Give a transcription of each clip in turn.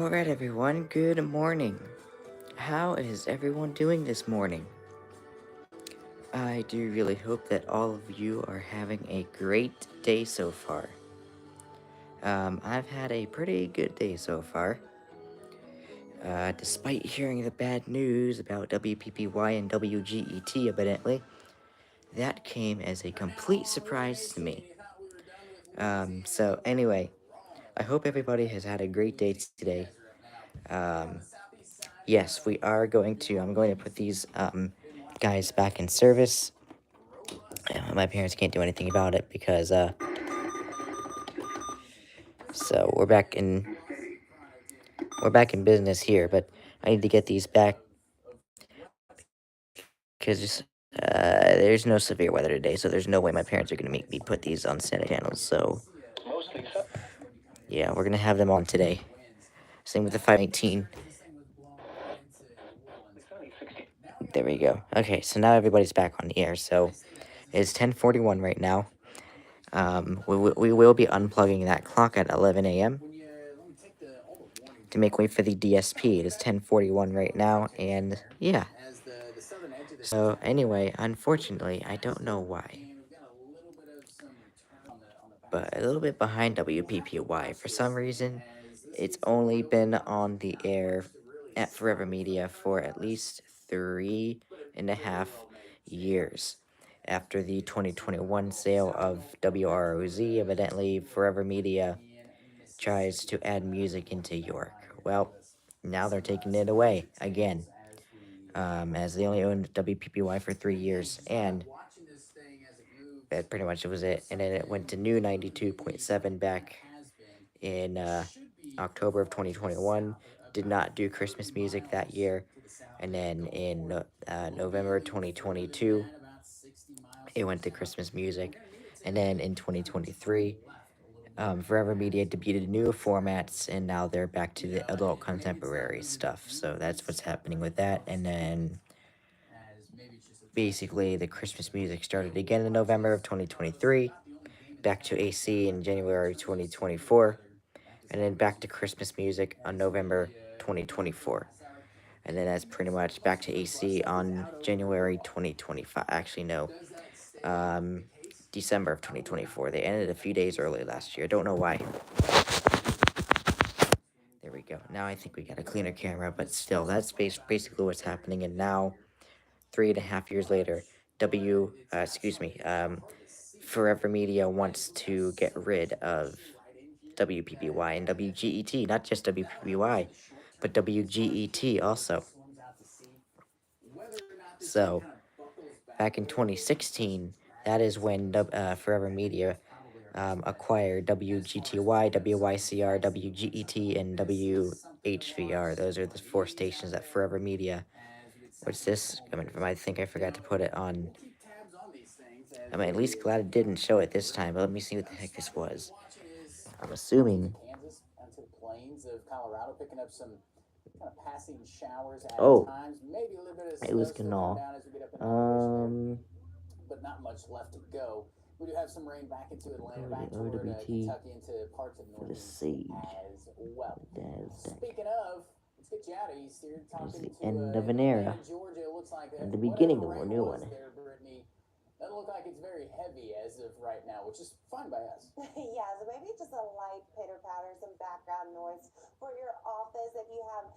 Alright everyone, good morning. How is everyone doing this morning? I do really hope that all of you are having a great day so far. I've had a pretty good day so far. Despite hearing the bad news about WPPY and WGET evidently, that came as a complete surprise to me. So anyway, I hope everybody has had a great day today. Um, yes, I'm going to put these, guys back in service. My parents can't do anything about it because, so we're back in business here, but I need to get these back because, there's no severe weather today, so there's no way my parents are gonna make me put these on Santa channels, so, yeah, we're gonna have them on today. Same with the 518. There we go. Okay, so now everybody's back on the air, so it's 10:41 right now. We will be unplugging that clock at 11 a.m. to make way for the DSP. It is 10:41 right now, and yeah. So anyway, unfortunately, I don't know why, but a little bit behind WPPY. For some reason, it's only been on the air at Forever Media for at least 3.5 years. After the 2021 sale of WROZ, evidently Forever Media tries to add music into York. Well, now they're taking it away again, as they only owned WPPY for 3 years, and that pretty much was it. And then it went to new 92.7 back in October of 2021. Did not do Christmas music that year, and then in November 2022, it went to Christmas music, and then in 2023. Forever Media debuted new formats, and now they're back to the adult contemporary stuff. So that's what's happening with that. And then basically, the Christmas music started again in November of 2023, back to AC in January 2024, and then back to Christmas music on November 2024. And then that's pretty much back to AC on January 2025. Actually, no. Um, December of 2024. They ended a few days early last year. Don't know why. There we go. Now I think we got a cleaner camera, but still, that's basically what's happening. And now, 3.5 years later, Forever Media wants to get rid of WPPY and WGET, not just WPPY, but WGET also. So, back in 2016, that is when Forever Media acquired WGTY, WYCR, WGET, and WHVR. Those are the four stations that Forever Media. What's this coming from? I think I forgot to put it on. I'm at least glad it didn't show it this time, but let me see what the heck this was. I'm assuming. Oh, it was Canal. RWT for the Sage. It's the end of an era and the beginning of a new one. Yeah, so maybe just a light pitter patter, some background noise for your office. If you have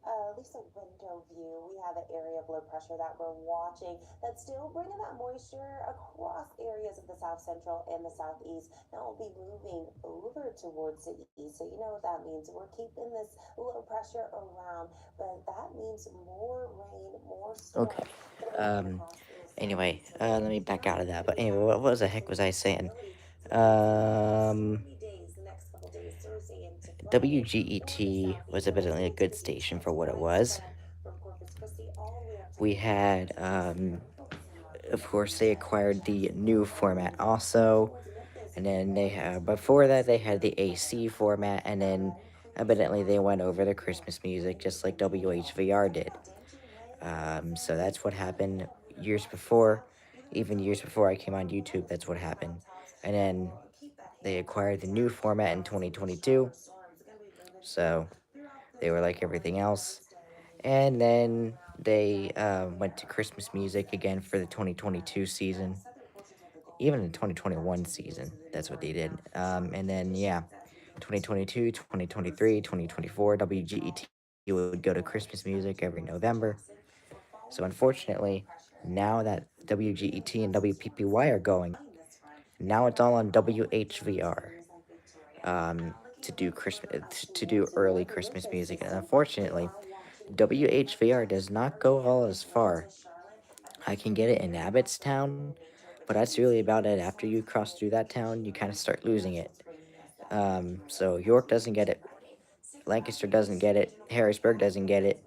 at least a window view, we have an area of low pressure that we're watching that's still bringing that moisture across areas of the south central and the southeast. Now we'll be moving over towards the east, so you know what that means. We're keeping this low pressure around, but that means more rain, more storms. Okay. Anyway, let me back out of that. But anyway, what was the heck was I saying? WGET was evidently a good station for what it was. We had, of course, they acquired the new format also, and then they had, before that, they had the AC format, and then evidently they went over to Christmas music just like WHVR did. So that's what happened years before, even years before I came on YouTube, that's what happened. And then they acquired the new format in 2022. So, They were like everything else. And then they went to Christmas music again for the 2022 season. Even the 2021 season, that's what they did. And then, yeah, 2022, 2023, 2024, WGET would go to Christmas music every November. So, unfortunately, now that WGET and WPPY are going, now it's all on WHVR to do to do early Christmas music. And unfortunately, WHVR does not go all as far. I can get it in Abbottstown, but that's really about it. After you cross through that town, you kind of start losing it. So York doesn't get it, Lancaster doesn't get it, Harrisburg doesn't get it.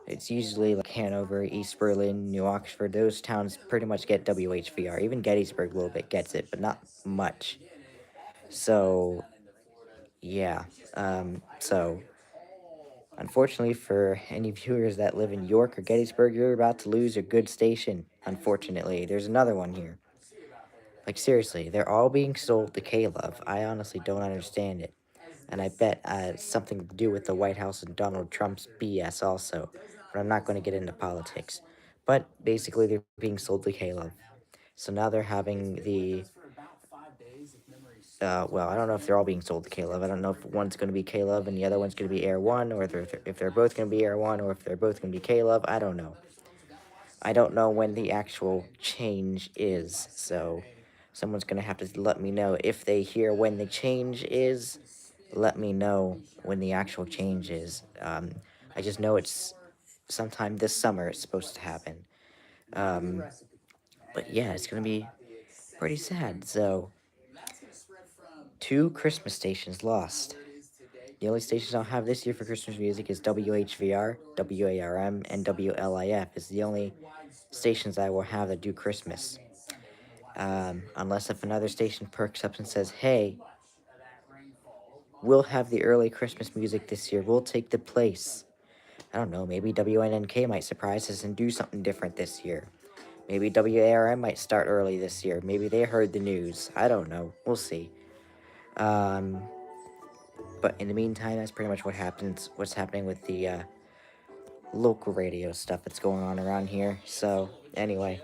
It's usually like Hanover, East Berlin, New Oxford. Those towns pretty much get WHVR. Even Gettysburg a little bit gets it, but not much. So yeah. So unfortunately for any viewers that live in York or Gettysburg, you're about to lose a good station. Unfortunately, there's another one here. Like seriously, they're all being sold to K-Love. I honestly don't understand it. And I bet it's something to do with the White House and Donald Trump's BS also. But I'm not going to get into politics. But basically, they're being sold to K-Love. So now they're having the. Well, I don't know if they're all being sold to K-Love. I don't know if one's going to be K-Love and the other one's going to be Air One, or if they're both going to be Air One, or if they're both going to be K-Love. I don't know. I don't know when the actual change is. So someone's going to have to let me know. If they hear when the change is, let me know when the actual change is. I just know it's sometime this summer it's supposed to happen. Um, but yeah, it's going to be pretty sad. So, two Christmas stations lost. The only stations I'll have this year for Christmas music is WHVR, WARM, and WLIF. Is the only stations I will have that do Christmas. Unless if another station perks up and says, hey, we'll have the early Christmas music this year. We'll take the place. I don't know, maybe WNNK might surprise us and do something different this year. Maybe WARM might start early this year. Maybe they heard the news. I don't know. We'll see. Um, but in the meantime, that's pretty much what's happening with the local radio stuff that's going on around here. So, anyway,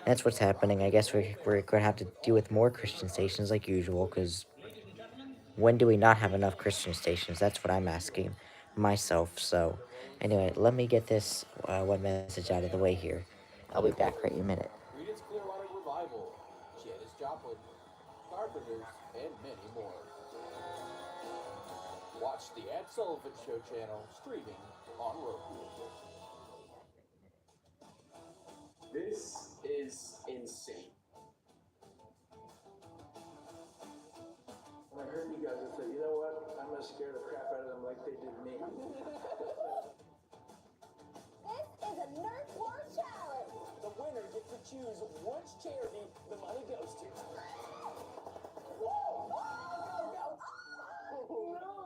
that's what's happening. I guess we're going to have to deal with more Christian stations like usual, because when do we not have enough Christian stations? That's what I'm asking myself. So, anyway, let me get this one message out of the way here. I'll be back right in a minute. Creedence Clearwater Revival, Janis Joplin, Carpenters, and many more. Watch the Ed Sullivan Show channel streaming on Roku. This is insane. When I heard you guys, I said, you know what? I'm going to scare the crap out of them like they did me. This is a Nerd War Challenge. The winner gets to choose which charity the money goes to. Whoa! Oh, no! Oh, no!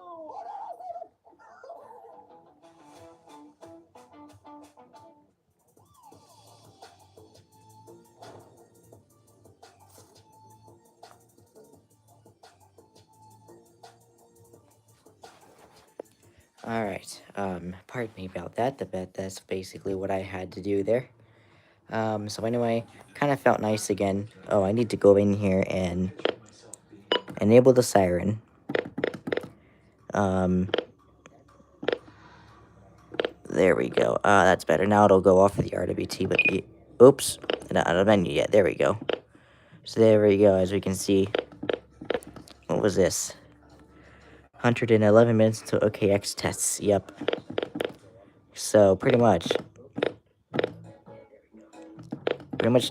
All right. Pardon me about that. That's basically what I had to do there. So anyway, kind of felt nice again. Oh, I need to go in here and enable the siren. There we go. That's better. Now it'll go off of the RWT, but oops, not out of menu yet. There we go. So there we go. As we can see, what was this? 111 minutes to OKX tests. Yep. So pretty much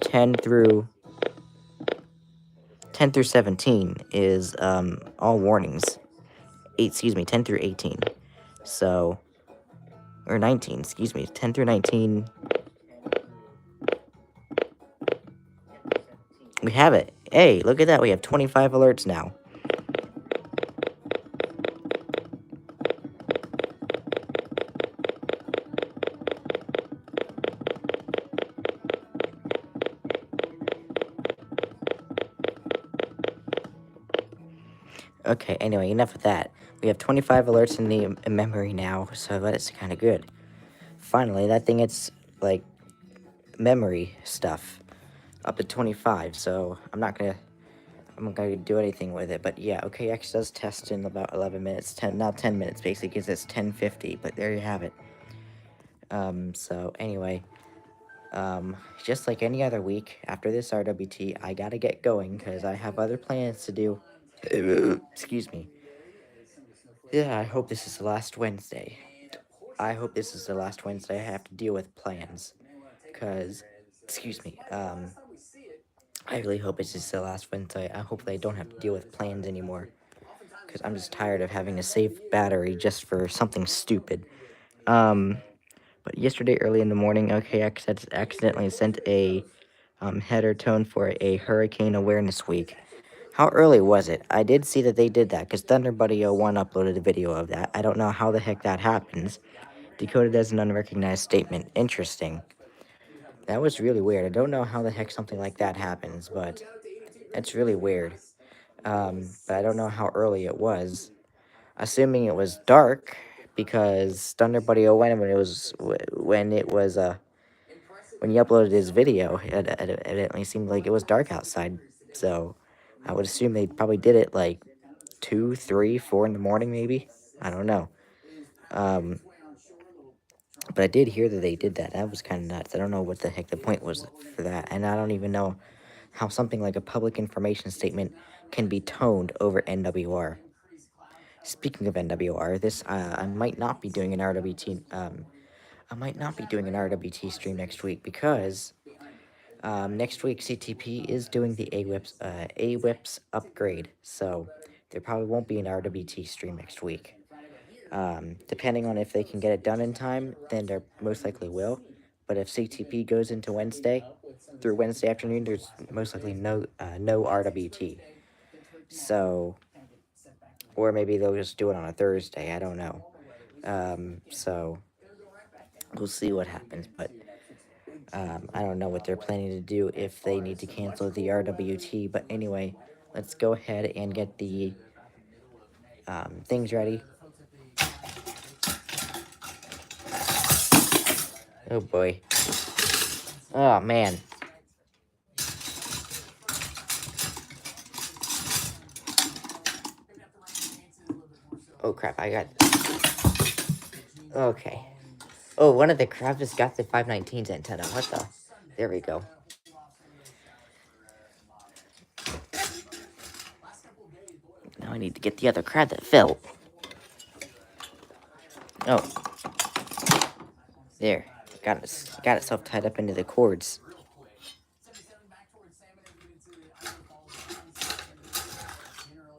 10 through 17 is all warnings. 10 through 18. So, or 19, excuse me, 10 through 19. We have it. Hey, look at that. We have 25 alerts now. Okay, anyway, enough of that. We have 25 alerts in the in memory now, so that's kind of good. Finally, that thing gets, like, memory stuff up to 25, so I'm not gonna do anything with it. But yeah, OKX does test in about 11 minutes, 10 minutes basically, because it's 10:50, but there you have it. So anyway, just like any other week, after this RWT, I gotta get going, because I have other plans to do. Excuse me. Yeah, I hope this is the last Wednesday. I hope this is the last Wednesday I have to deal with plans, because, excuse me, I really hope it's just the last Wednesday. I hope I don't have to deal with plans anymore, because I'm just tired of having to save battery just for something stupid. Um, but yesterday early in the morning, OKX had accidentally sent a header tone for a Hurricane Awareness Week. How early was it? I did see that they did that, because ThunderBuddy01 uploaded a video of that. I don't know how the heck that happens. Decoded as an unrecognized statement. Interesting. That was really weird. I don't know how the heck something like that happens, but that's really weird. But I don't know how early it was. Assuming it was dark, because ThunderBuddy01 when he uploaded his video, it evidently seemed like it was dark outside. So I would assume they probably did it like 2, 3, 4 in the morning, maybe. I don't know. Um, but I did hear that they did that. That was kind of nuts. I don't know what the heck the point was for that, and I don't even know how something like a public information statement can be toned over NWR. Speaking of NWR, this I might not be doing an RWT. I might not be doing an RWT stream next week, because next week CTP is doing the AWIPS upgrade, so there probably won't be an RWT stream next week. Depending on if they can get it done in time, then there most likely will. But if CTP goes into Wednesday, through Wednesday afternoon, there's most likely no RWT. So, or maybe they'll just do it on a Thursday. I don't know. So we'll see what happens. But I don't know what they're planning to do if they need to cancel the RWT. But anyway, let's go ahead and get the things ready. Oh boy. Oh man. Oh crap, I got... Okay. Oh, one of the crab just got the 519's antenna. What the? There we go. Now I need to get the other crab that fell. Oh. There. Got itself tied up into the cords.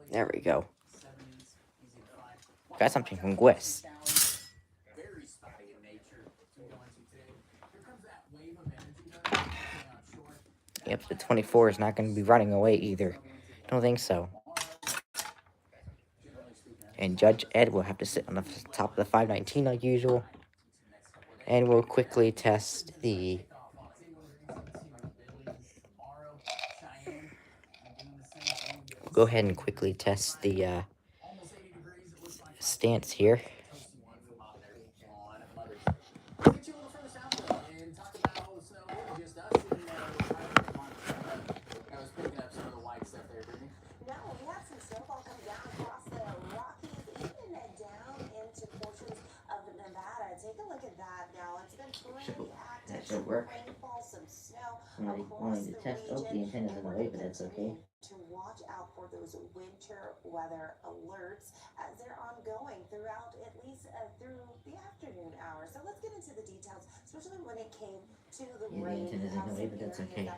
There we go. Got something from Gwis. Yep, the 24 is not going to be running away either. Don't think so. And Judge Ed will have to sit on the top of the 519 like usual. And we'll quickly test the... We'll go ahead and quickly test the stance here. No, we have some snowfall coming down across the Rockies, even down into portions of Nevada. Take a look at that now. It's been pretty active. That should work. Rainfall, some snow Wanting across to the test out the region. antennas And in the we're way, going but to that's okay. continue to watch out for those winter weather alerts as they're ongoing throughout at least through the afternoon hours. So let's get into the details, especially when it came to the rain. The antenna's in the way, but that's okay.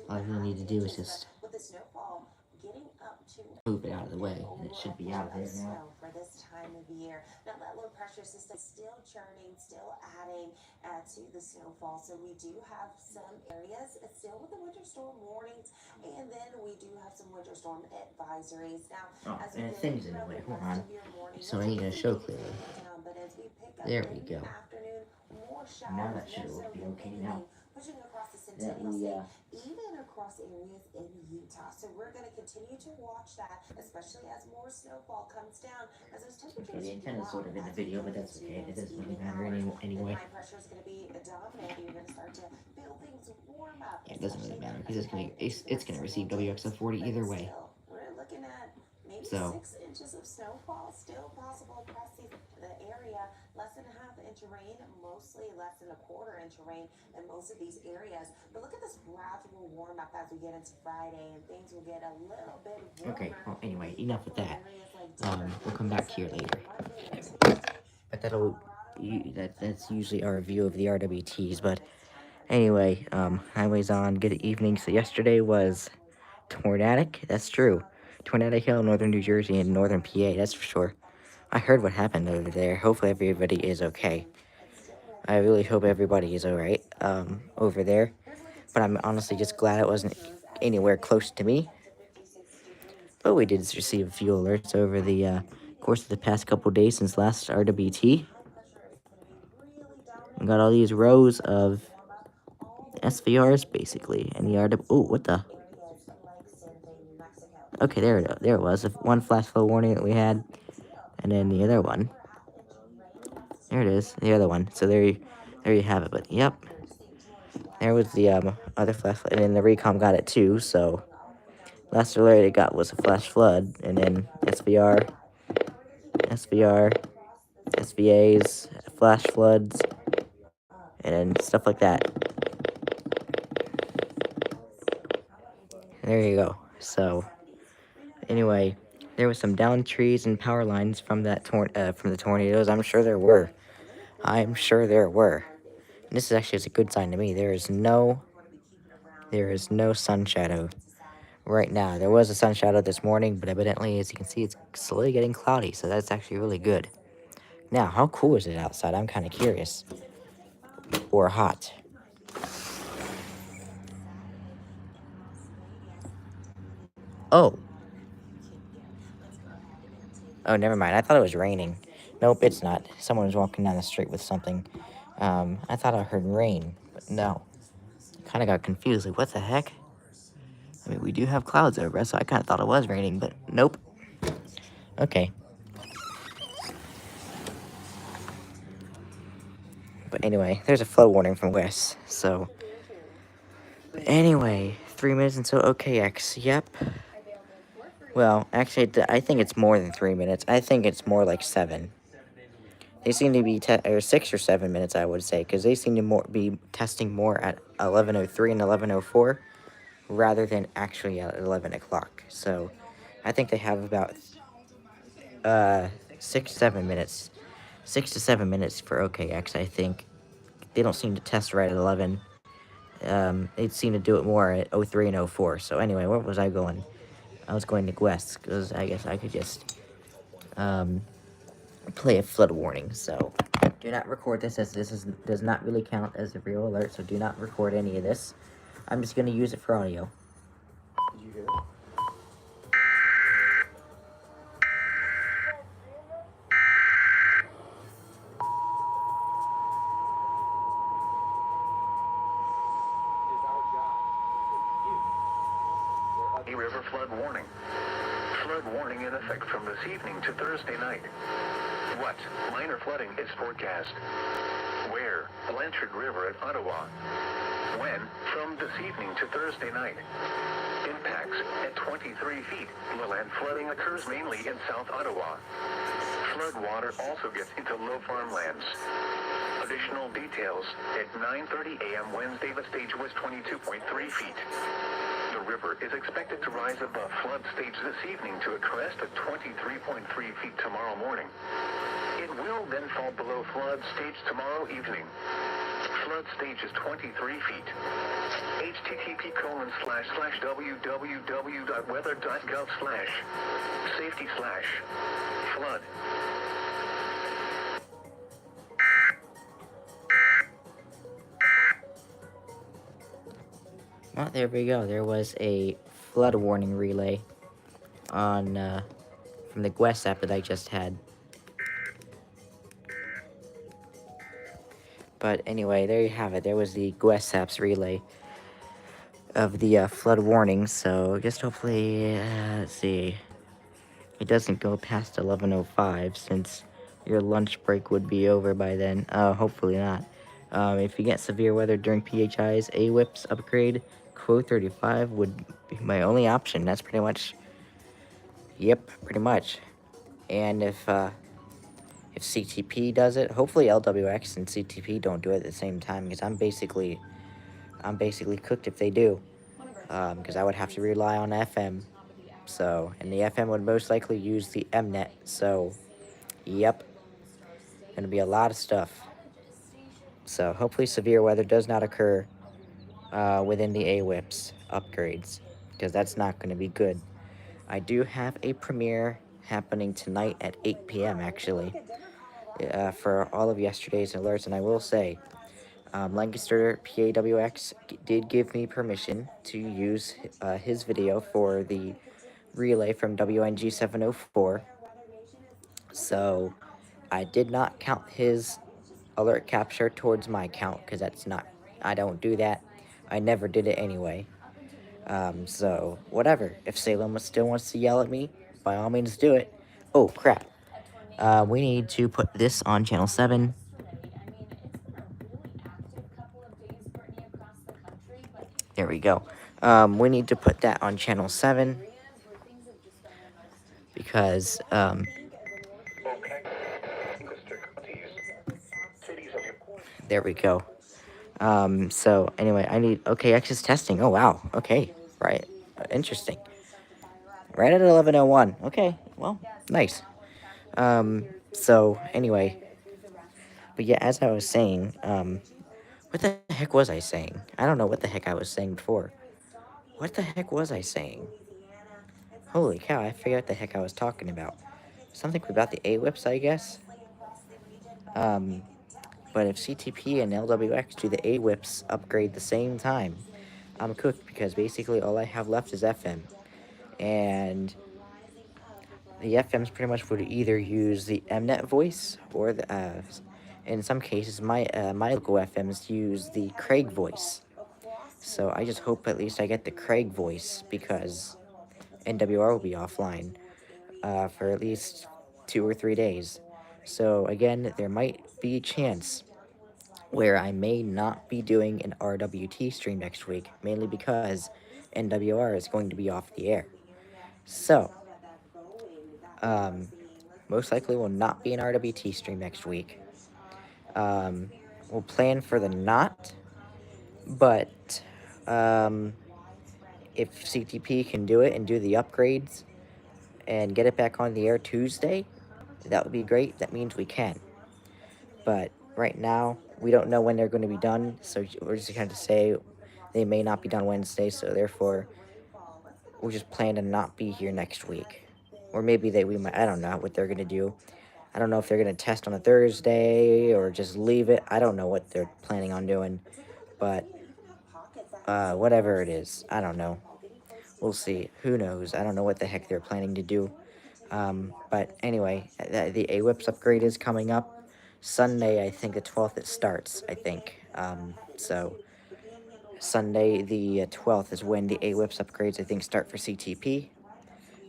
All you need to do is just with the snowfall getting up to move it out of the way, and it should be out of there now. for this time of year. Now that low pressure system is still churning, still adding to the snowfall. So we do have some areas still with the winter storm warnings, and then we do have some winter storm advisories. Now, Oh, as we and go thing's in the throughout way. the Hold rest on. of your morning, So I need to show clearly. but as we pick up There we in go. the afternoon, more showers, Now that more should so be than okay anything now. pushing across the Centennial State, even across areas in Utah. So we're going to continue to watch that, especially as more snowfall comes down, as those temperatures Okay, the antenna's drop sort of in the as we video, get but that's into okay. It those doesn't really evening matter hours. And anyway. high pressure is going to be dominating. You're going to start to feel things warm up, Yeah, it doesn't really especially matter as because we head into the it's next gonna several receive days. WXO40 But either way. still, we're looking at maybe So 6 inches of snowfall still possible across the area. Less than a half-inch rain, mostly less than a quarter-inch rain in most of these areas. But look at this gradual warm up as we get into Friday, and things will get a little bit warmer. okay. Well, anyway, enough with that. Areas like Denver, We'll come back here Sunday, later. Monday, and Tuesday. But that's usually our review of the RWTs. But anyway, highways on. Good evening. So yesterday was tornadic. That's true. Tornadic Hill, northern New Jersey, and northern PA. That's for sure. I heard what happened over there. Hopefully everybody is okay. I really hope everybody is alright over there. But I'm honestly just glad it wasn't anywhere close to me. But we did receive a few alerts over the course of the past couple days since last RWT. We got all these rows of SVRs basically, and the RW. Oh, what the? Okay, there it was. One flash flood warning that we had, and then the other one. There it is, the other one. So there you have it. But yep, there was the other flash flood, and then the recom got it too. So last alert it got was a flash flood, and then SVR, SVAs, flash floods, and stuff like that. There you go. So anyway, there was some downed trees and power lines from from the tornadoes. I'm sure there were. I'm sure there were. And this is actually a good sign to me. There is no sun shadow right now. There was a sun shadow this morning, but evidently, as you can see, it's slowly getting cloudy. So that's actually really good. Now, how cool is it outside? I'm kind of curious. Or hot. Oh. Oh, never mind. I thought it was raining. Nope, it's not. Someone was walking down the street with something. I thought I heard rain, but no. Kind of got confused. Like, what the heck? I mean, we do have clouds over us, so I kind of thought it was raining, but nope. Okay. But anyway, there's a flood warning from Wes, so. But anyway, 3 minutes until OKX. Yep. Well, actually, I think it's more than 3 minutes. I think it's more like 7. They seem to be, or 6 or 7 minutes, I would say, because they seem to be testing more at 11:03 and 11:04 rather than actually at 11 o'clock. So I think they have about 7 minutes. 6 to 7 minutes for OKX, I think. They don't seem to test right at 11. They seem to do it more at 03 and 04. So anyway, where was I going? I was going to West, because I guess I could just play a flood warning. So do not record this, as does not really count as a real alert, so do not record any of this. I'm just going to use it for audio. Did you hear it? River flood warning. Flood warning in effect from this evening to Thursday night. What? Minor flooding is forecast. Where? Blanchard River at Ottawa. When? From this evening to Thursday night. Impacts at 23 feet. Inland flooding occurs mainly in South Ottawa. Flood water also gets into low farmlands. Additional details. At 9:30 a.m. Wednesday, the stage was 22.3 feet. The river is expected to rise above flood stage this evening to a crest of 23.3 feet tomorrow morning. It will then fall below flood stage tomorrow evening. Flood stage is 23 feet. http://www.weather.gov/safety/flood. Well, there we go. There was a flood warning relay on from the Gwest app that I just had. But anyway, there you have it. There was the GWESAPS relay of the flood warning. So just hopefully, let's see, it doesn't go past 11:05 since your lunch break would be over by then. Hopefully not. If you get severe weather during PHI's AWIPS upgrade, Code 35 would be my only option. That's pretty much, yep, pretty much. And if CTP does it, hopefully LWX and CTP don't do it at the same time, because I'm basically cooked if they do. Because I would have to rely on FM. So, and the FM would most likely use the Mnet. So, yep, gonna be a lot of stuff. So, hopefully, severe weather does not occur within the AWIPS upgrades, because that's not going to be good. I do have a premiere happening tonight at 8 p.m. actually, for all of yesterday's alerts, and I will say, Lancaster PAWX did give me permission to use his video for the relay from WNG 704. So I did not count his alert capture towards my count, because that's not, I don't do that. I never did it anyway. So whatever. If Salem still wants to yell at me, by all means do it. Oh crap. We need to put this on channel 7. There we go. We need to put that on channel 7 because there we go. So anyway, I need OKX is testing. Oh wow. Okay. Right. Interesting. Right at 11:01. Okay. Well, nice. So anyway, but yeah, as I was saying, what the heck was I saying? I don't know what the heck I was saying before. What the heck was I saying? Holy cow, I forget what the heck I was talking about. Something about the AWIPs, I guess. Um, but if CTP and LWX do the AWIPs upgrade the same time, I'm cooked, because basically all I have left is FM. And the FMs pretty much would either use the Mnet voice or the, in some cases, my local FMs use the Craig voice. So I just hope at least I get the Craig voice, because NWR will be offline for at least 2 or 3 days. So again, there might be a chance where I may not be doing an RWT stream next week, mainly because NWR is going to be off the air. So, um, most likely will not be an RWT stream next week. We'll plan for the not, but if CTP can do it and do the upgrades and get it back on the air Tuesday, that would be great. That means we can. But right now, we don't know when they're going to be done, so we're just going to say they may not be done Wednesday, so therefore, we'll just plan to not be here next week. Or maybe we might, I don't know what they're going to do. I don't know if they're going to test on a Thursday or just leave it. I don't know what they're planning on doing. But whatever it is, I don't know. We'll see. Who knows? I don't know what the heck they're planning to do. But anyway, the AWIPS upgrade is coming up. Sunday, I think the 12th it starts, I think. So Sunday the 12th is when the AWIPS upgrades, I think, start for CTP.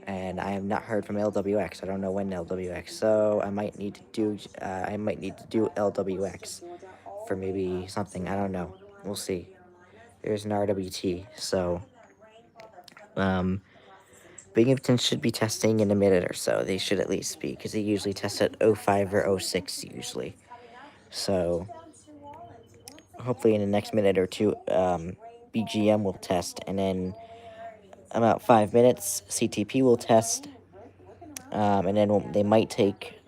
And I have not heard from LWX. I don't know when LWX. So I might need to do LWX for maybe something. I don't know. We'll see. There's an RWT. So Binghamton should be testing in a minute or so. They should at least be, because they usually test at 05 or 06 usually. So hopefully in the next minute or two, BGM will test, and then about 5 minutes, CTP will test, and then they might take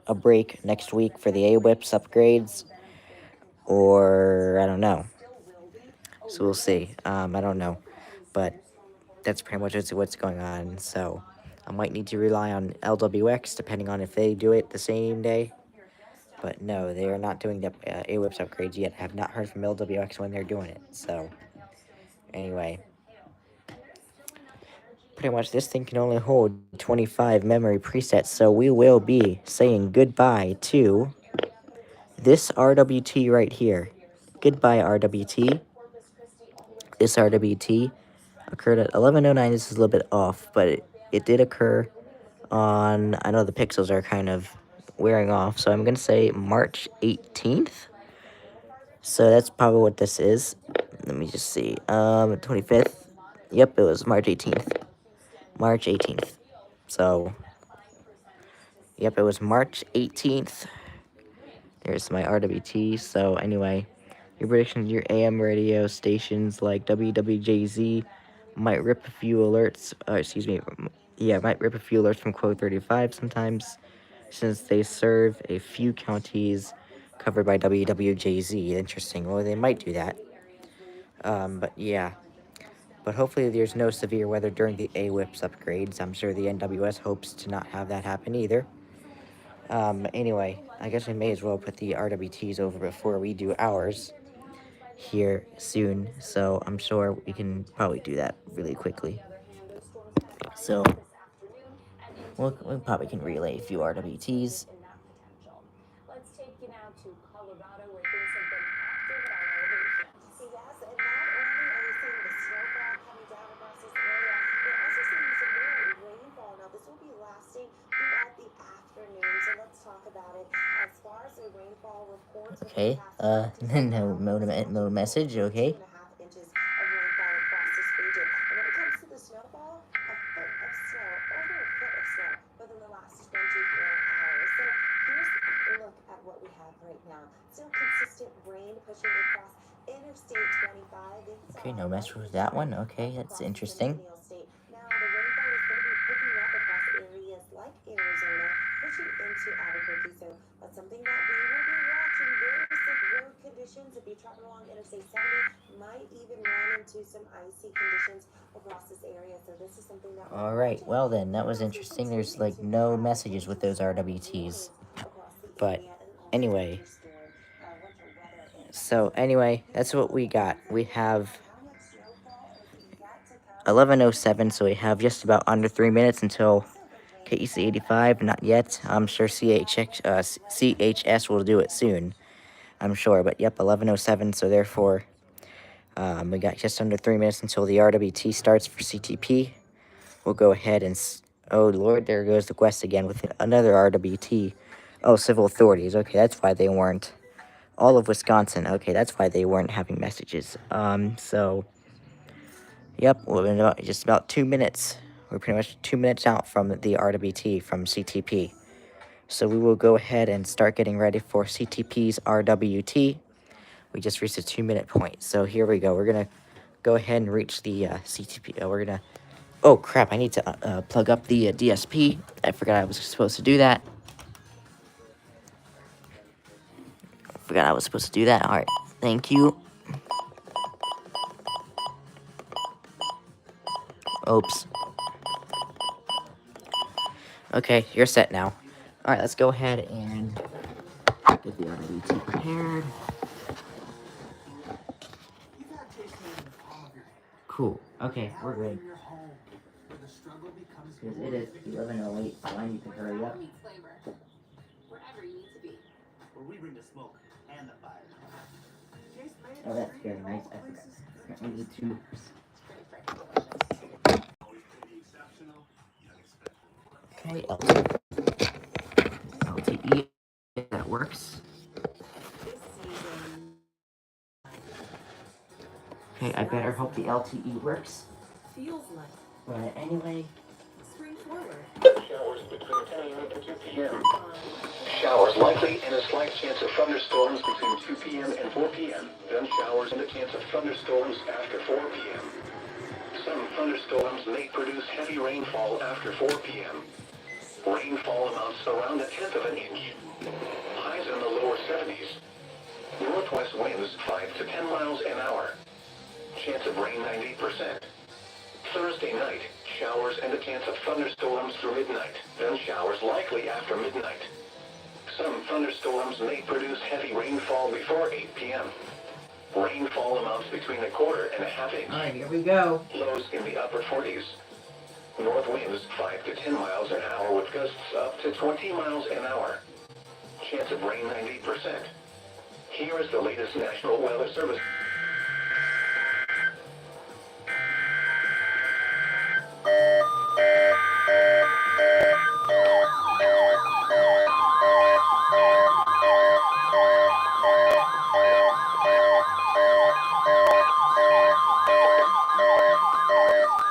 a break next week for the AWIPS upgrades, or I don't know. So we'll see. I don't know, but that's pretty much what's going on. So I might need to rely on LWX depending on if they do it the same day. But no, they are not doing the AWIPS upgrades yet. I have not heard from LWX when they're doing it. So anyway, pretty much this thing can only hold 25 memory presets. So we will be saying goodbye to this RWT right here. Goodbye, RWT. This RWT occurred at 11:09. This is a little bit off, but it did occur on, I know the pixels are kind of wearing off, so I'm going to say March 18th. So that's probably what this is. Let me just see. 25th. Yep, it was March 18th. March 18th. So, yep, it was March 18th. There's my RWT. So, anyway, your prediction, your AM radio stations like WWJZ might rip a few alerts. Excuse me. Yeah, might rip a few alerts from Code 35 sometimes, since they serve a few counties covered by WWJZ. Interesting. Well, they might do that. But yeah. But hopefully there's no severe weather during the AWIPS upgrades. I'm sure the NWS hopes to not have that happen either. Anyway, I guess we may as well put the RWTs over before we do ours here soon. So I'm sure we can probably do that really quickly. So we probably can relay a few RWTs. Let's take you now to Colorado, where things have been active at our elevation. Yes, and not only are we seeing the snowfall coming down across this area, we're also seeing some more rainfall. Now, this will be lasting throughout the afternoon, so let's talk about it. As far as the rainfall reports, Okay, no message, okay. 2.5 inches of rainfall across this region. And when it comes to the snowfall, a foot of snow, over a foot of snow within the last 24 hours. So here's a look at what we have right now. Still consistent rain pushing across Interstate 25. Okay, no message with that one. Okay, that's interesting. Now, the rainfall is going to be picking up across areas like Arizona, pushing into Albuquerque. So that's something that we will be watching. Very sick road conditions. If you travel along Interstate 70, might even run into some icy conditions across this area. So this is something that. All right. Well then, that was interesting. There's like no messages with those RWTs. But anyway. So anyway, that's what we got. We have 11:07, so we have just about under 3 minutes until KEC 85. Not yet. I'm sure CHS will do it soon. I'm sure. But yep, 11:07. So therefore, we got just under 3 minutes until the RWT starts for CTP. We'll go ahead and. Oh Lord, there goes the Quest again with another RWT. Oh, civil authorities. Okay, that's why they weren't. All of Wisconsin. Okay, that's why they weren't having messages. So, yep, we're in just about 2 minutes. We're pretty much 2 minutes out from the RWT from CTP. So we will go ahead and start getting ready for CTP's RWT. We just reached a 2-minute point. So here we go. We're going to go ahead and reach the CTP. We're going to... Oh, crap. I need to plug up the DSP. I forgot I was supposed to do that. Forgot I was supposed to do that. All right. Thank you. Oops. Okay, you're set now. Alright, let's go ahead and get the RWT prepared. Cool. Okay, we're good. Because it is 11:08, so I need to hurry up. Wherever you need to be. Where we bring the smoke and the fire. Oh, that's very nice. I need to... Okay, LTE, that works. Okay, I better hope the LTE works. Feels like. But anyway... Spring forward. Showers between 10 a.m. and 2 p.m. Showers likely and a slight chance of thunderstorms between 2 p.m. and 4 p.m. Then showers and a chance of thunderstorms after 4 p.m. Some thunderstorms may produce heavy rainfall after 4 p.m. Rainfall amounts around 1/10 of an inch. Highs in the lower 70s. Northwest winds 5 to 10 miles an hour. Chance of rain 90%. Thursday night, showers and a chance of thunderstorms through midnight, then showers likely after midnight. Some thunderstorms may produce heavy rainfall before 8 p.m. Rainfall amounts between 1/4 and 1/2 inch. Alright, here we go. Lows in the upper 40s. North winds 5 to 10 miles an hour with gusts up to 20 miles an hour. Chance of rain 90%. Here is the latest National Weather Service.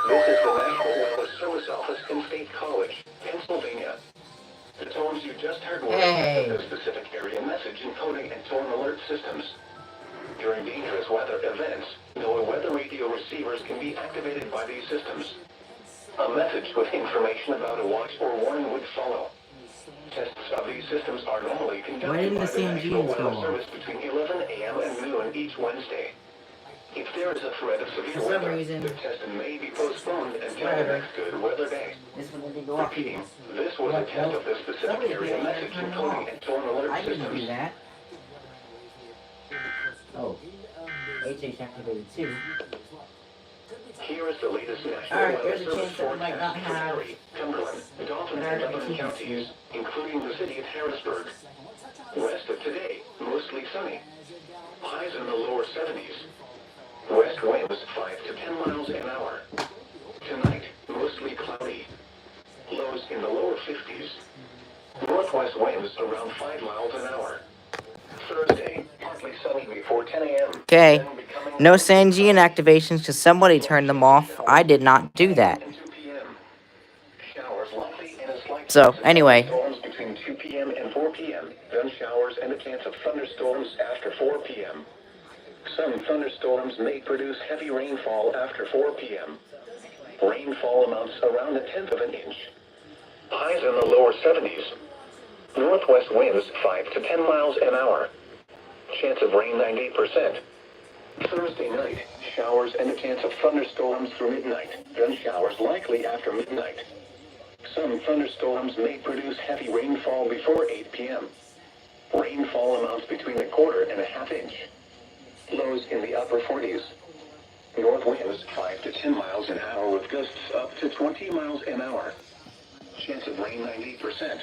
This is the National Weather Service Office in State College, Pennsylvania. The tones you just heard were Hey. the specific area message encoding and tone alert systems. During dangerous weather events, no weather radio receivers can be activated by these systems. A message with information about a watch or warning would follow. Tests of these systems are normally Why conducted didn't by the the National Sangeans Weather go off? Service between 11 a.m. and noon each Wednesday. If there is a threat of severe For some weather, reason- the test may be postponed until the Whatever. next good weather day. This one didn't go off. Repeating, this was a test of the specific Somebody area did. message Turn it encoding off. and tone alert I didn't do systems. that. Oh. HH activated too. Here is the latest National Alright, Weather there's a Service chance that we might not forecast for have Erie, Cumberland, Dauphin, an and RWT Lebanon counties, including the city of Harrisburg. West of today, mostly sunny. Highs in the lower 70s. West winds 5 to 10 miles an hour. Tonight, mostly cloudy. Lows in the lower 50s. Northwest winds around 5 miles an hour. Thursday, partly sunny before 10 a.m. Okay. then becoming No Sangean activations because somebody turned them off. I did not do that. and 2 p.m. Showers likely and a slight So, chance of anyway. thunderstorms between 2 p.m. and 4 p.m. Then showers and a chance of thunderstorms after 4 p.m. Some thunderstorms may produce heavy rainfall after 4 p.m. Rainfall amounts around 1/10 of an inch. Highs in the lower 70s. Northwest winds 5 to 10 miles an hour. Chance of rain 98%. Thursday night, showers and a chance of thunderstorms through midnight. Then showers likely after midnight. Some thunderstorms may produce heavy rainfall before 8 p.m. Rainfall amounts between 1/4 and 1/2 inch. Lows in the upper 40s. North winds 5 to 10 miles an hour with gusts up to 20 miles an hour. Chance of rain 98%.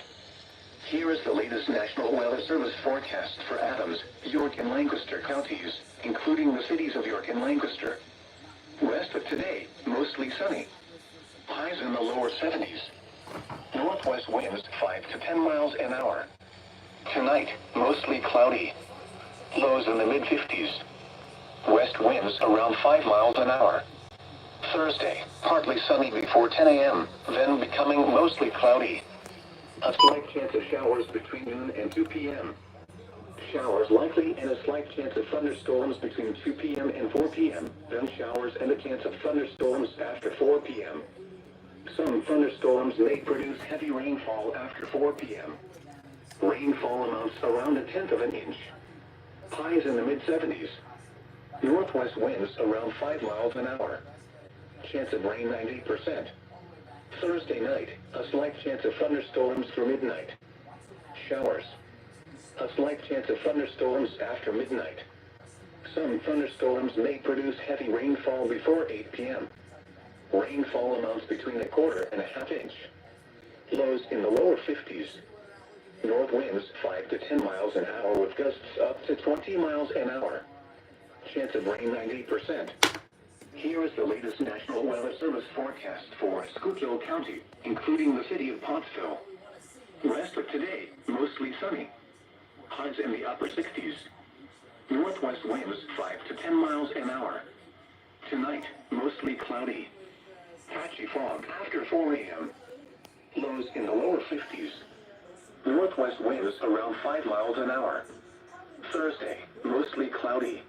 Here is the latest National Weather Service forecast for Adams, York, and Lancaster counties, including the cities of York and Lancaster. West of today, mostly sunny. Highs in the lower 70s. Northwest winds 5 to 10 miles an hour. Tonight, mostly cloudy. Lows in the mid-50s. West winds around 5 miles an hour. Thursday, partly sunny before 10 a.m., then becoming mostly cloudy. A slight chance of showers between noon and 2 p.m. Showers likely and a slight chance of thunderstorms between 2 p.m. and 4 p.m., then showers and a chance of thunderstorms after 4 p.m. Some thunderstorms may produce heavy rainfall after 4 p.m. Rainfall amounts around 1/10 of an inch. Highs in the mid-70s. Northwest winds around 5 miles an hour. Chance of rain 98%. Thursday night, a slight chance of thunderstorms through midnight. Showers. A slight chance of thunderstorms after midnight. Some thunderstorms may produce heavy rainfall before 8 p.m. Rainfall amounts between 1/4 and 1/2 inch. Lows in the lower 50s. North winds 5 to 10 miles an hour with gusts up to 20 miles an hour. Chance of rain 98%. Here is the latest National Weather Service forecast for Schuylkill County, including the city of Pottsville. Rest of today, mostly sunny. Highs in the upper 60s. Northwest winds 5 to 10 miles an hour. Tonight, mostly cloudy. Patchy fog after 4 a.m. Lows in the lower 50s. Northwest winds around 5 miles an hour. Thursday, mostly cloudy.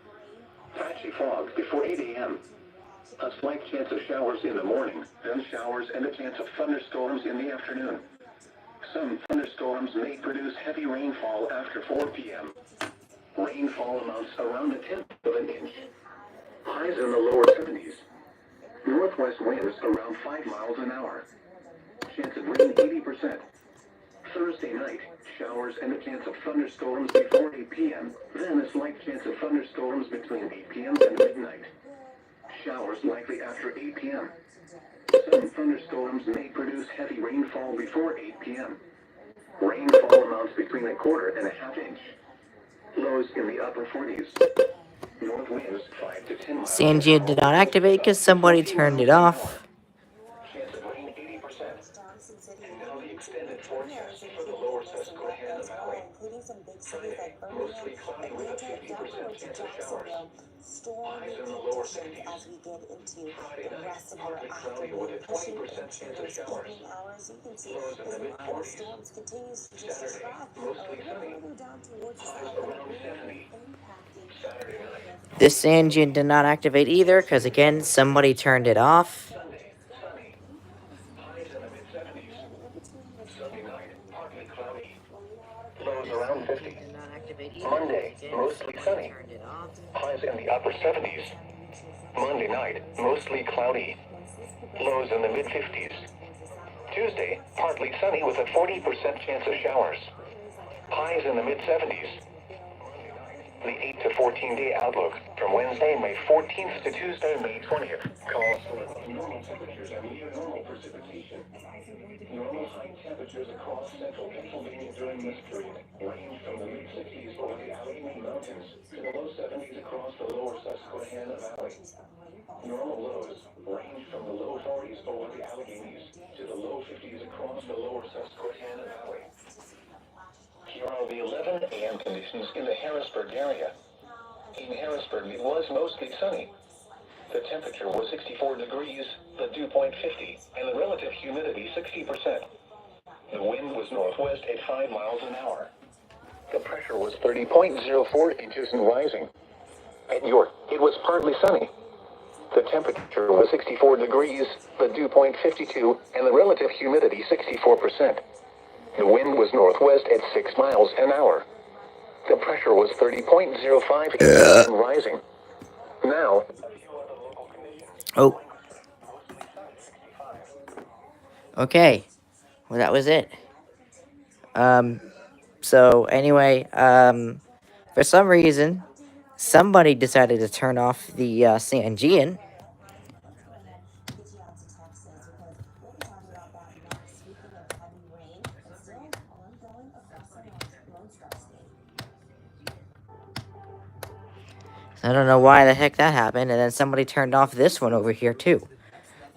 Patchy fog before 8 a.m. A slight chance of showers in the morning, then showers and a chance of thunderstorms in the afternoon. Some thunderstorms may produce heavy rainfall after 4 p.m. Rainfall amounts around 1/10 of an inch. Highs in the lower 70s. Northwest winds around 5 miles an hour. Chance of rain 80%. Thursday night, showers and a chance of thunderstorms before 8 p.m., then a slight chance of thunderstorms between 8 p.m. and midnight. Showers likely after 8 p.m. Some thunderstorms may produce heavy rainfall before 8 p.m. Rainfall amounts between 1/4 and 1/2 inch. Lows Lows in the upper 40s. North winds 5 to 10 miles. Sanjian did not activate because somebody turned it off. Chance of rain 80%. And now the extended forecast for the lower Susquehanna Valley. Including some big cities Sunday, like Birmingham, mostly cloudy with a Atlanta, 50% chance of showers. stormy Highs in the lower conditions 60s. as we get into Friday the night, rest of your partly cloudy with a afternoon. Pushing 20% into chance of those showers. evening hours, you can see Lows in the this line of mid-40s. storms continues to just Saturday, track a mostly little sunny. further down towards the Highs south and around really 70. impacting Saturday night. This Sanjian did not activate either because, again, somebody turned it off. Sunday, sunny. Highs in the mid-70s. Sunday night, partly cloudy. Lows around 50. Did not activate Monday, mostly sunny. turned it off. Highs in the upper 70s. Monday night, mostly cloudy. Lows in the mid-50s. Tuesday, partly sunny with a 40% chance of showers. Highs in the mid-70s. The 8 to 14 day outlook from Wednesday, May 14th to Tuesday, May 20th. Calls for normal temperatures and near normal precipitation. Normal high temperatures across central Pennsylvania during this period range from the mid-60s over the Allegheny Mountains to the low 70s across the lower Susquehanna Valley. Normal lows range from the low 40s over the Alleghenies to the low 50s across the lower Susquehanna Valley. Here are the 11 a.m. conditions in the Harrisburg area. In Harrisburg, it was mostly sunny. The temperature was 64 degrees, the dew point 50, and the relative humidity 60%. The wind was northwest at 5 miles an hour. The pressure was 30.04 inches and rising. At York, it was partly sunny. The temperature was 64 degrees, the dew point 52, and the relative humidity 64%. The wind was northwest at 6 miles an hour. The pressure was 30.05 inches and rising. Now, Oh, okay. Well, that was it. So anyway, for some reason, somebody decided to turn off the Sanjian. I don't know why the heck that happened, and then somebody turned off this one over here too.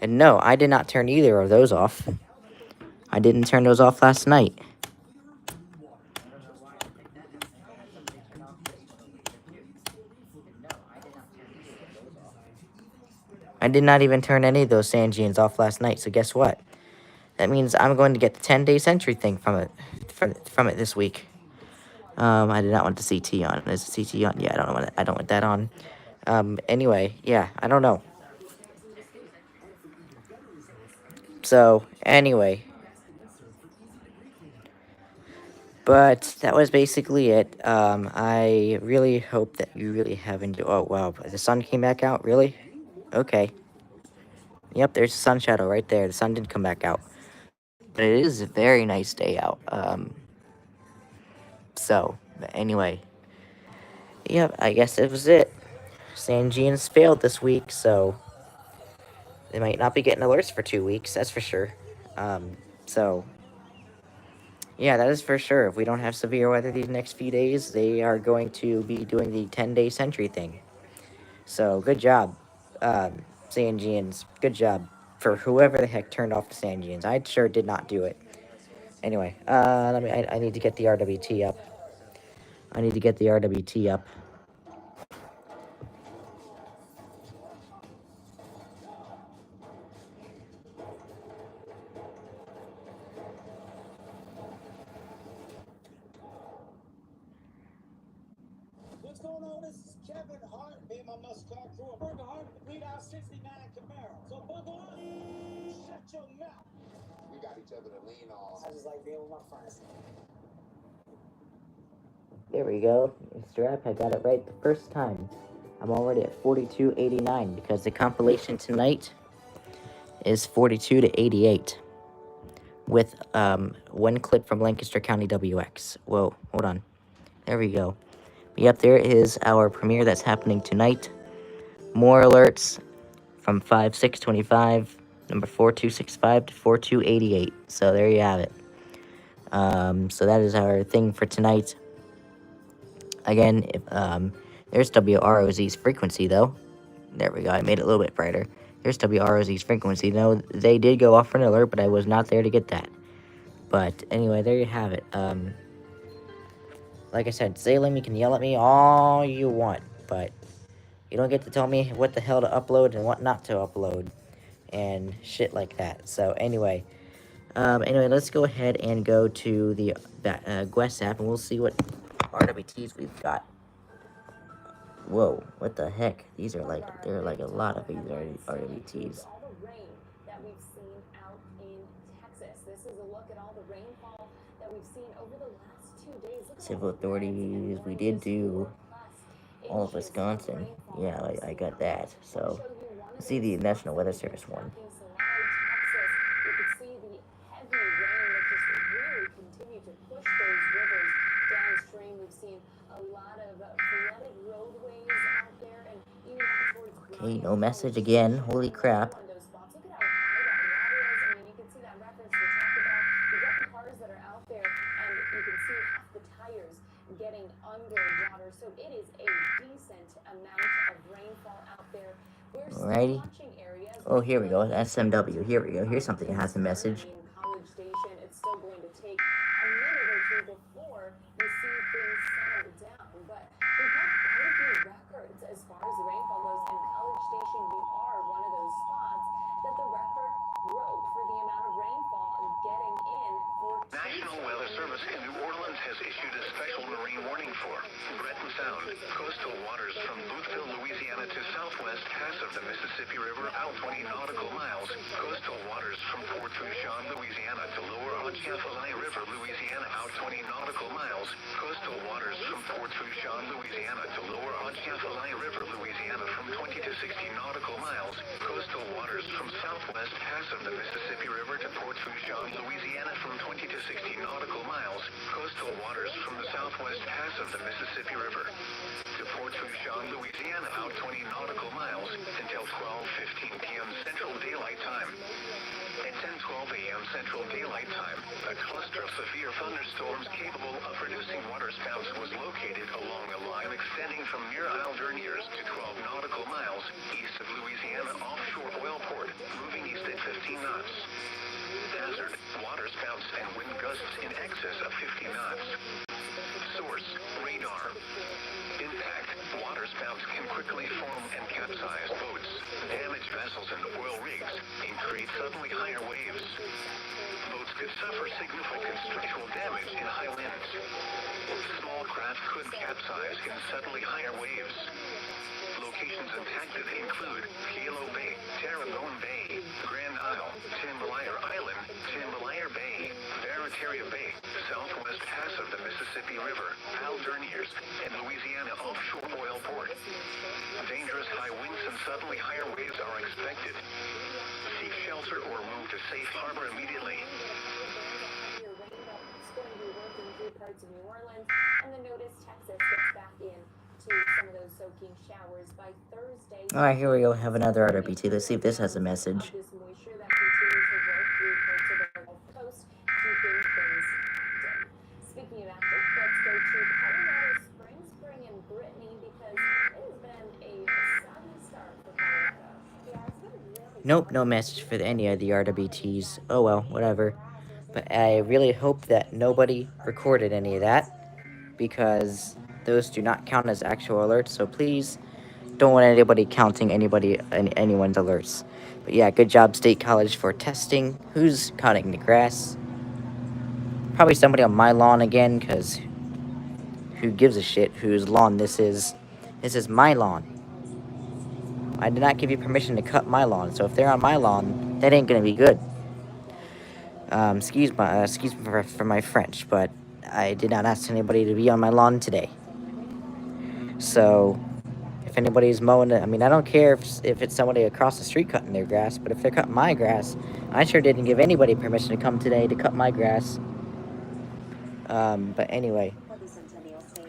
And no, I did not turn either of those off. I didn't turn those off last night. I did not even turn any of those Sanjians off last night, so guess what? That means I'm going to get the 10-day century thing from it this week. I did not want the CT on. Is the CT on? Yeah, I don't want that on. Anyway, yeah, I don't know. So, anyway. But that was basically it. I really hope that you really have enjoyed. Oh, wow. The sun came back out? Really? Okay. Yep, there's a sun shadow right there. The sun didn't come back out. But it is a very nice day out. But anyway. Yep, I guess it was it. Sanjians failed this week, so they might not be getting alerts for 2 weeks, that's for sure. So, yeah, that is for sure. If we don't have severe weather these next few days, they are going to be doing the 10-day century thing. So, good job, Sanjians. Good job for whoever the heck turned off the Sanjians. I sure did not do it. Anyway, I need to get the RWT up. I need to get the RWT up. What's going on? This is Kevin Hart, me and my muscle car crew. We're working hard to complete our 69 Camaro. So buckle up, shut your mouth. We got each other to lean on. I just like being with my friends. There we go. Strap, I got it right the first time. I'm already at 42.89 because the compilation tonight is 42 to 88 with one clip from Lancaster County WX. Whoa, hold on. There we go. Yep, there is our premiere that's happening tonight. More alerts from 5625, number 4265 to 4288. So there you have it. So that is our thing for tonight. Again, if, there's WROZ's frequency, though. There we go, I made it a little bit brighter. There's WROZ's frequency. No, they did go off for an alert, but I was not there to get that. But anyway, there you have it. Like I said, Salem, you can yell at me all you want, but you don't get to tell me what the hell to upload and what not to upload, and shit like that. So anyway, let's go ahead and go to the Guest app, and we'll see what RWTs we've got. Whoa, what the heck? These are like, there are like a lot of these RWTs. All the rain that we've seen out in Texas. This is a look at all the rainfall that we've seen over the last 2 days. Civil authorities, we did do all of Wisconsin. Yeah, I got that. So, let's see the National Weather Service one. You could see the heavy rain that just really continued to push those rivers downstream. We've seen a lot of flooded roadways out there, and even out towards Okay, no message again. Holy crap. those spots. Look at how high that water is. I mean, you can see that reference we talked about. You've got the cars that are out there, and you can see half the tires getting underwater. So it is a decent amount of rainfall out there. We're still Alrighty. watching areas. Oh, here we go. SMW. Here we go. Here's something that has a message. In College Station, it's still going to take a minute or two before you see things settle down. But we've got quite a few records as far as the rainfall goes. And College Station, you are one of those spots that the record broke for the amount of rainfall getting in for National Weather Service in New Orleans has issued a special marine warning for Breton Sound, coastal waters from Boothville, Louisiana to southwest pass of the Mississippi River out 20 nautical miles, coastal waters from Fort Fourchon, Louisiana to lower Atchafalaya River, Louisiana out 20 nautical miles, coastal waters from Fort Fourchon, Louisiana to lower Atchafalaya River, Louisiana from 20 to 60 nautical miles, coastal waters from southwest pass of the Mississippi River to Fort Fourchon, Louisiana from 20 to 60 nautical miles, coastal waters from the southwest pass of the Mississippi River to Fort Fourchon, Louisiana out 20 nautical miles until 12:15 p.m. Central Daylight Time. At 10:12 a.m. Central Daylight Time, a cluster of severe thunderstorms capable of producing waterspouts was located along a line extending from near Isle Derniers to 12 nautical miles east of Louisiana offshore oil port, moving east at 15 knots. Hazard, waterspouts and wind gusts in excess of 50 knots. Source, radar. Impact, waterspouts can quickly form and capsize boats, damage vessels and oil rigs, and create suddenly higher waves. Boats could suffer significant structural damage in high winds. Small craft could capsize in suddenly higher waves. Locations impacted include Kilo Bay, Tarragone Bay, Grand Isle, Timberlire Island, Timberlire Bay, Barataria Bay, southwest pass of the Mississippi River, Isle Derniers, and Louisiana offshore oil port. Dangerous high winds and suddenly higher waves are expected. Seek shelter or move to safe harbor immediately. Your rain that's going to be working through parts of New Orleans, and the notice Texas gets back in to some of those soaking showers by Thursday. Alright, here we go. Have another RWT. Let's see if this has a message. This moisture that continues to work through parts of the Gulf Coast, keeping things active. Speaking of active, let's go to Colorado Springs, Spring and Brittany, because it has been a soggy start for Colorado. Yeah, it's been really Nope, no message for any of the RWTs. Oh well, whatever. But I really hope that nobody recorded any of that, because those do not count as actual alerts, so please don't want anybody counting anyone's alerts. But yeah, good job State College for testing. Who's cutting the grass? Probably somebody on my lawn again, because who gives a shit whose lawn this is? This is my lawn. I did not give you permission to cut my lawn, so if they're on my lawn, that ain't gonna be good. Excuse me for my French, but I did not ask anybody to be on my lawn today. So, if anybody's mowing it, I mean, I don't care if it's somebody across the street cutting their grass, but if they're cutting my grass, I sure didn't give anybody permission to come today to cut my grass. But anyway,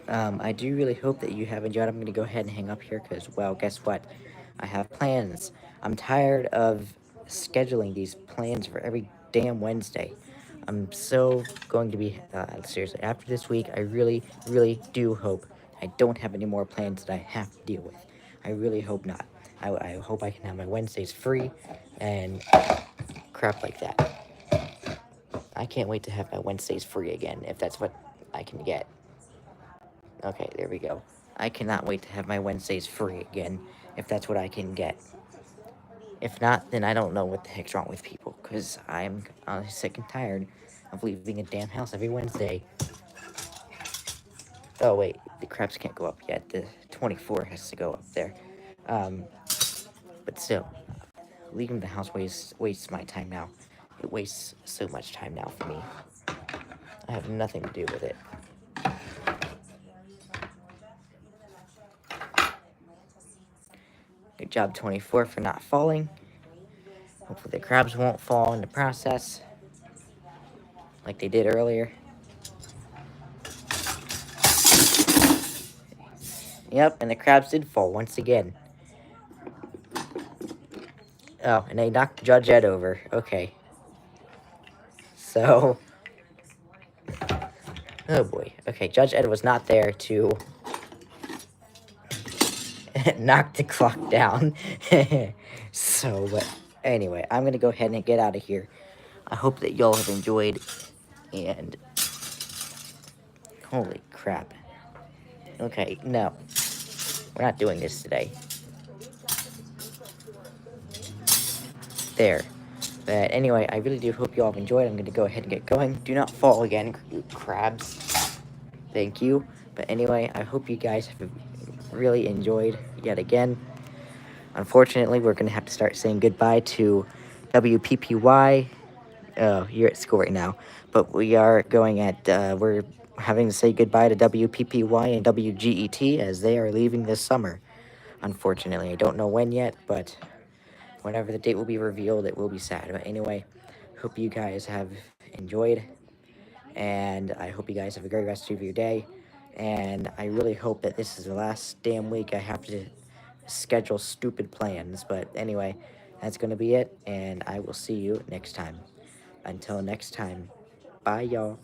I do really hope that you have enjoyed. I'm going to go ahead and hang up here because, well, guess what? I have plans. I'm tired of scheduling these plans for every damn Wednesday. I'm so going to be, seriously, after this week, I really, really do hope I don't have any more plans that I have to deal with. I really hope not. I hope I can have my Wednesdays free and crap like that. I can't wait to have my Wednesdays free again, if that's what I can get. Okay, there we go. I cannot wait to have my Wednesdays free again, if that's what I can get. If not, then I don't know what the heck's wrong with people, because I'm sick and tired of leaving a damn house every Wednesday. Oh, wait, the craps can't go up yet. The 24 has to go up there. Um, but still, leaving the house wastes my time now. It wastes so much time now for me. I have nothing to do with it. Good job, 24, for not falling. Hopefully the crabs won't fall in the process, like they did earlier. Yep, and the crabs did fall once again. Oh, and they knocked Judge Ed over. Okay. So, oh boy. Okay, Judge Ed was not there to knock the clock down. So, but anyway, I'm gonna go ahead and get out of here. I hope that y'all have enjoyed, and holy crap. Okay, no. We're not doing this today. There. But anyway, I really do hope you all have enjoyed. I'm going to go ahead and get going. Do not fall again, you crabs. Thank you. But anyway, I hope you guys have really enjoyed yet again. Unfortunately, we're going to have to start saying goodbye to WPPY. Oh, you're at school right now. But we are going at, we're having to say goodbye to WPPY and WGET as they are leaving this summer. Unfortunately, I don't know when yet, but whenever the date will be revealed, it will be sad. But anyway, hope you guys have enjoyed, and I hope you guys have a great rest of your day. And I really hope that this is the last damn week I have to schedule stupid plans. But anyway, that's going to be it, and I will see you next time. Until next time, bye, y'all.